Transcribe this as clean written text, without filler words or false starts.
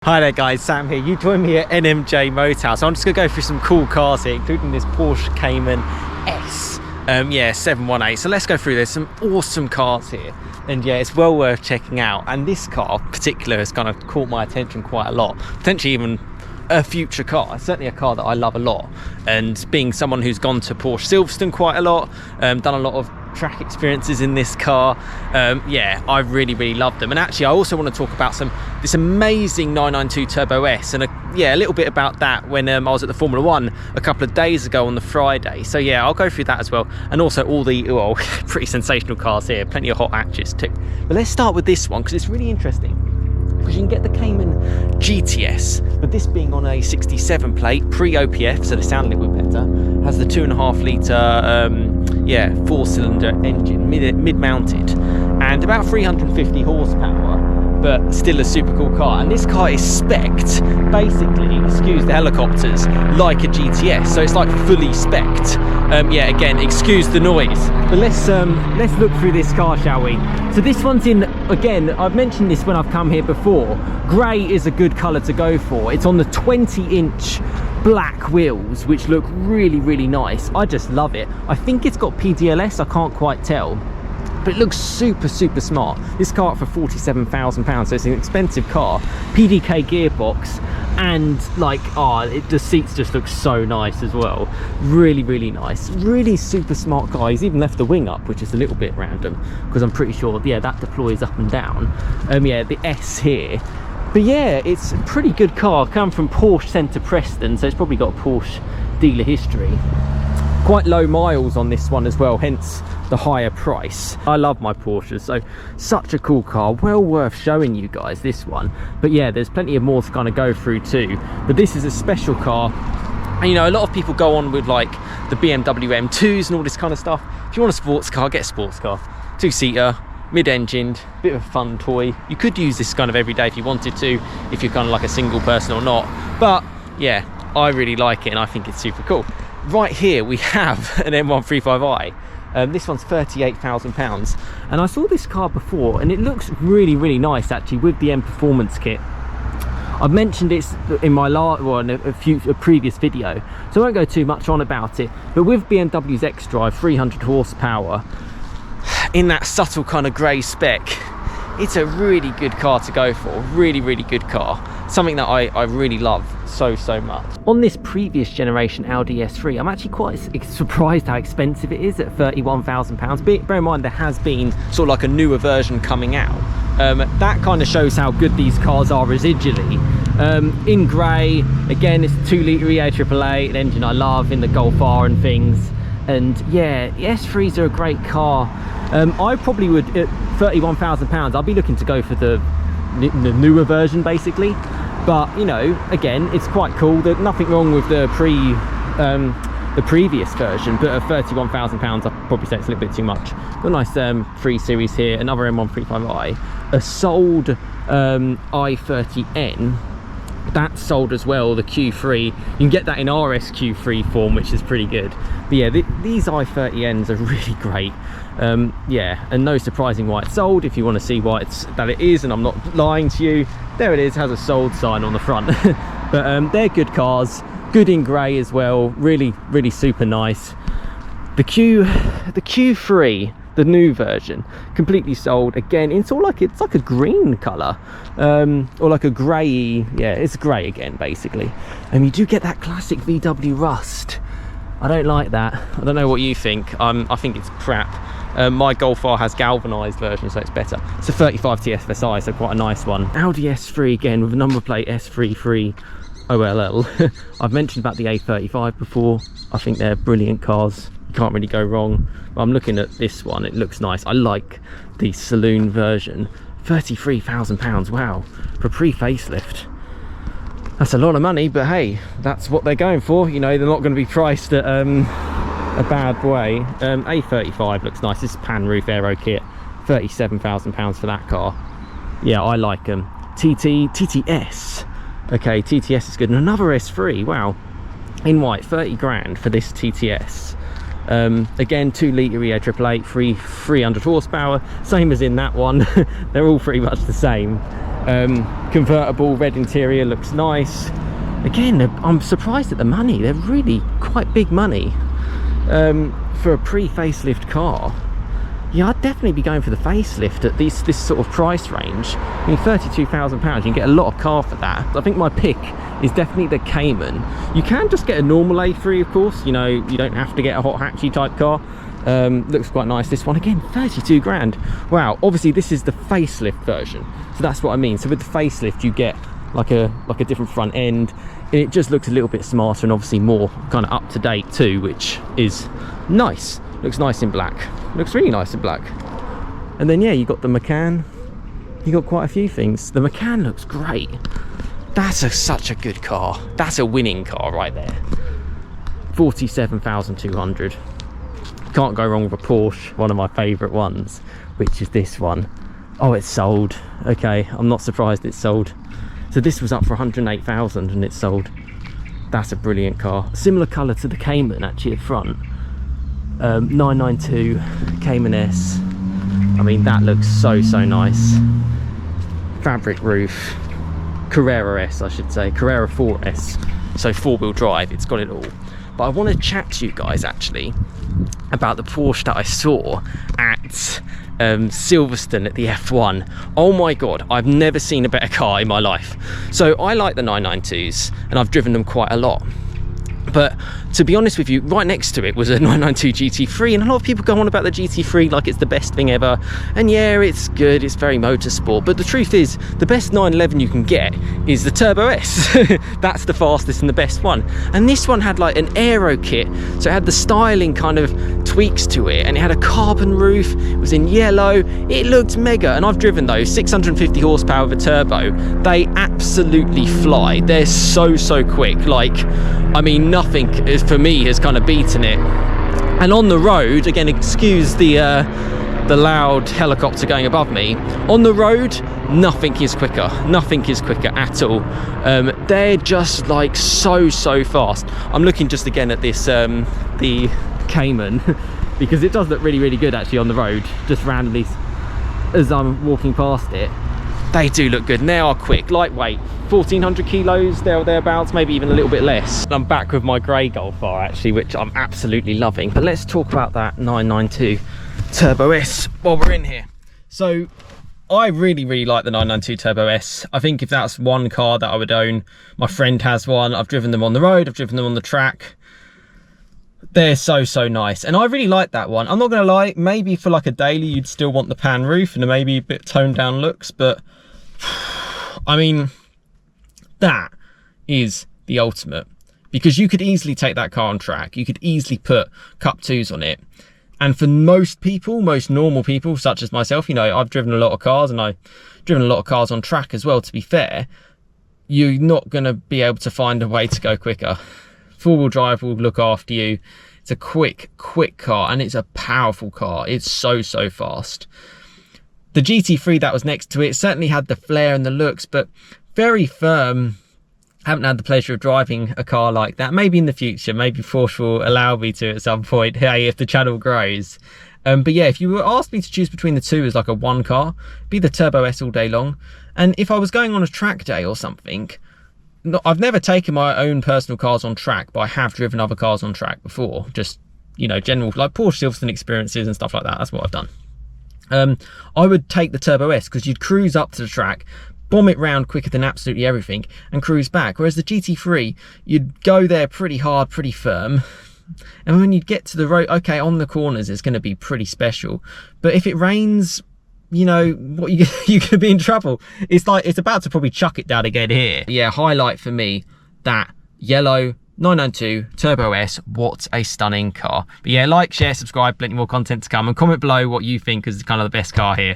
Hi there guys, Sam here. You join me at NMJ Motorhouse. I'm just going to go through some cool cars here, including this Porsche Cayman S. 718. So let's go through. There's some awesome cars here. And yeah, it's well worth checking out. And this car in particular has kind of caught my attention quite a lot. Potentially even a future car. It's certainly a car that I love a lot. And being someone who's gone to Porsche Silverstone quite a lot, done a lot of track experiences in this car, yeah, I really love them. And actually I also want to talk about this amazing 992 Turbo S and a little bit about that when I was at the Formula 1 a couple of days ago on the Friday. So yeah, I'll go through that as well, and also all the pretty sensational cars here, plenty of hot hatches too. But let's start with this one because it's really interesting, because you can get the Cayman GTS, but this being on a 67 plate, pre-OPF, so they sound a little bit better, has the 2.5 litre 4-cylinder engine, mid-mounted, and about 350 horsepower, but still a super cool car. And this car is spec'd, basically, excuse the helicopters, like a GTS, so it's like fully spec'd. Again, excuse the noise. But let's look through this car, shall we? So this one's in, again, I've mentioned this when I've come here before, grey is a good colour to go for. It's on the 20-inch black wheels, which look really nice. I just love it. I think it's got PDLS, I can't quite tell, but it looks super smart. This car for £47,000, so it's an expensive car. PDK gearbox, and like, the seats just look so nice as well. Really nice, really super smart car. He's even left the wing up, which is a little bit random, because I'm pretty sure, yeah, that deploys up and down. The S here. But yeah, it's a pretty good car. Come from Porsche Centre Preston, so it's probably got a Porsche dealer history. Quite low miles on this one as well, hence the higher price. I love my Porsches, so such a cool car, well worth showing you guys this one. But yeah, there's plenty of more to kind of go through too. But this is a special car, and you know, a lot of people go on with like the BMW M2s and all this kind of stuff. If you want a sports car, get a sports car. Two-seater, mid-engined, bit of a fun toy. You could use this kind of every day if you wanted to, if you're kind of like a single person or not. But yeah, I really like it and I think it's super cool. Right here we have an M135i. This one's £38,000, and I saw this car before and it looks really nice actually with the M Performance kit. I've mentioned it in my a previous video, so I won't go too much on about it. But with BMW's xDrive 300 horsepower in that subtle kind of grey spec, it's a really good car to go for. Really good car, something that I really love so much. On this previous generation Audi S3, I'm actually quite surprised how expensive it is at £31,000. Bear in mind there has been sort of like a newer version coming out. That kind of shows how good these cars are residually. In grey, again, it's a 2 litre EA AAA, an engine I love, in the Golf R and things. And yeah, the S3s are a great car. I probably would, at £31,000, I'll be looking to go for the newer version basically. But you know, again, it's quite cool. There's nothing wrong with the previous version, but at £31,000 I'd probably say it's a little bit too much. Got a nice 3 Series here, another M135i, a sold i30N. That's sold as well, the Q3. You can get that in RS Q3 form, which is pretty good. But yeah, these i30Ns are really great. And no surprising why it's sold. If you want to see why that it is, and I'm not lying to you, there it is, has a sold sign on the front. But they're good cars, good in grey as well, really super nice. The Q3, the new version, completely sold again. It's like a green colour, or like a grey, yeah, it's grey again basically. And you do get that classic VW rust. I don't like that. I don't know what you think. I think it's crap. My Golf R has galvanised version, so it's better. It's a 35 TFSI, so quite a nice one. Audi S3 again with a number plate S33 OLL. I've mentioned about the A35 before. I think they're brilliant cars. You can't really go wrong. But I'm looking at this one, it looks nice. I like the saloon version. £33,000, wow, for a pre-facelift. That's a lot of money, but hey, that's what they're going for. You know, they're not going to be priced at a bad way. A35 looks nice. This is pan roof aero kit, £37,000 for that car. Yeah, I like them. TTS. Okay, TTS is good. And another S3, wow, in white, 30 grand for this TTS. Again, 2 litre EA AAA, 300 horsepower, same as in that one. They're all pretty much the same. Convertible, red interior, looks nice. Again, I'm surprised at the money. They're really quite big money for a pre-facelift car. Yeah, I'd definitely be going for the facelift at this sort of price range. I mean, £32,000, you can get a lot of car for that. I think my pick is definitely the Cayman. You can just get a normal A3, of course. You know, you don't have to get a hot hatchy type car. Looks quite nice, this one. Again, 32 grand. Wow, obviously this is the facelift version. So that's what I mean. So with the facelift, you get like a different front end. It just looks a little bit smarter and obviously more kind of up to date too, which is nice. Looks nice in black. Looks really nice in black. And then yeah, you got the Macan. You got quite a few things. The Macan looks great. That's such a good car. That's a winning car right there. 47,200. Can't go wrong with a Porsche, one of my favourite ones, which is this one. Oh, it's sold. Okay, I'm not surprised it's sold. So this was up for 108,000 and it's sold. That's a brilliant car. Similar colour to the Cayman actually at front. 992 Cayman S. I mean, that looks so nice. Fabric roof. Carrera S, I should say. Carrera 4S. So four-wheel drive, it's got it all. But I want to chat to you guys actually about the Porsche that I saw at Silverstone at the F1. Oh my god, I've never seen a better car in my life. So I like the 992s and I've driven them quite a lot. But to be honest with you, right next to it was a 992 GT3, and a lot of people go on about the GT3 like it's the best thing ever. And yeah, it's good, it's very motorsport, but the truth is, the best 911 you can get is the Turbo S. That's the fastest and the best one. And this one had like an aero kit, so it had the styling kind of tweaks to it, and it had a carbon roof, it was in yellow, it looked mega. And I've driven those, 650 horsepower with a turbo. They absolutely fly. They're so quick. Like, I mean, nothing for me has kind of beaten it. And on the road, again, excuse the loud helicopter going above me. On the road, nothing is quicker at all. They're just like so fast. I'm looking just again at this the Cayman because it does look really good actually on the road, just randomly as I'm walking past it. They do look good, and they are quick, lightweight, 1,400 kilos, thereabouts, maybe even a little bit less. I'm back with my grey Golf R actually, which I'm absolutely loving. But let's talk about that 992 Turbo S while we're in here. So I really like the 992 Turbo S. I think if that's one car that I would own, my friend has one. I've driven them on the road, I've driven them on the track. They're so nice, and I really like that one. I'm not gonna lie, maybe for like a daily you'd still want the pan roof and maybe a bit toned down looks, but I mean, that is the ultimate, because you could easily take that car on track, you could easily put Cup 2s on it, and for most people, most normal people such as myself, you know, I've driven a lot of cars and I've driven a lot of cars on track as well, to be fair, you're not going to be able to find a way to go quicker. Four-wheel drive will look after you. It's a quick car, and it's a powerful car. It's so fast. The GT3 that was next to it certainly had the flair and the looks, but very firm. Haven't had the pleasure of driving a car like that. Maybe in the future, maybe Porsche will allow me to at some point, hey, if the channel grows. But yeah, if you were asked me to choose between the two as like a one car, be the Turbo S all day long. And if I was going on a track day or something, I've never taken my own personal cars on track, but I have driven other cars on track before. Just, you know, general, like Porsche Silverstone experiences and stuff like that. That's what I've done. I would take the Turbo S because you'd cruise up to the track, bomb it round quicker than absolutely everything, and cruise back. Whereas the GT3, you'd go there pretty hard, pretty firm. And when you get to the road, okay, on the corners, it's going to be pretty special. But if it rains, you know, what you could be in trouble. It's like, it's about to probably chuck it down again here. Yeah, highlight for me, that yellow 992 Turbo S. What a stunning car. But yeah, like, share, subscribe, plenty more content to come, and comment below what you think is kind of the best car here.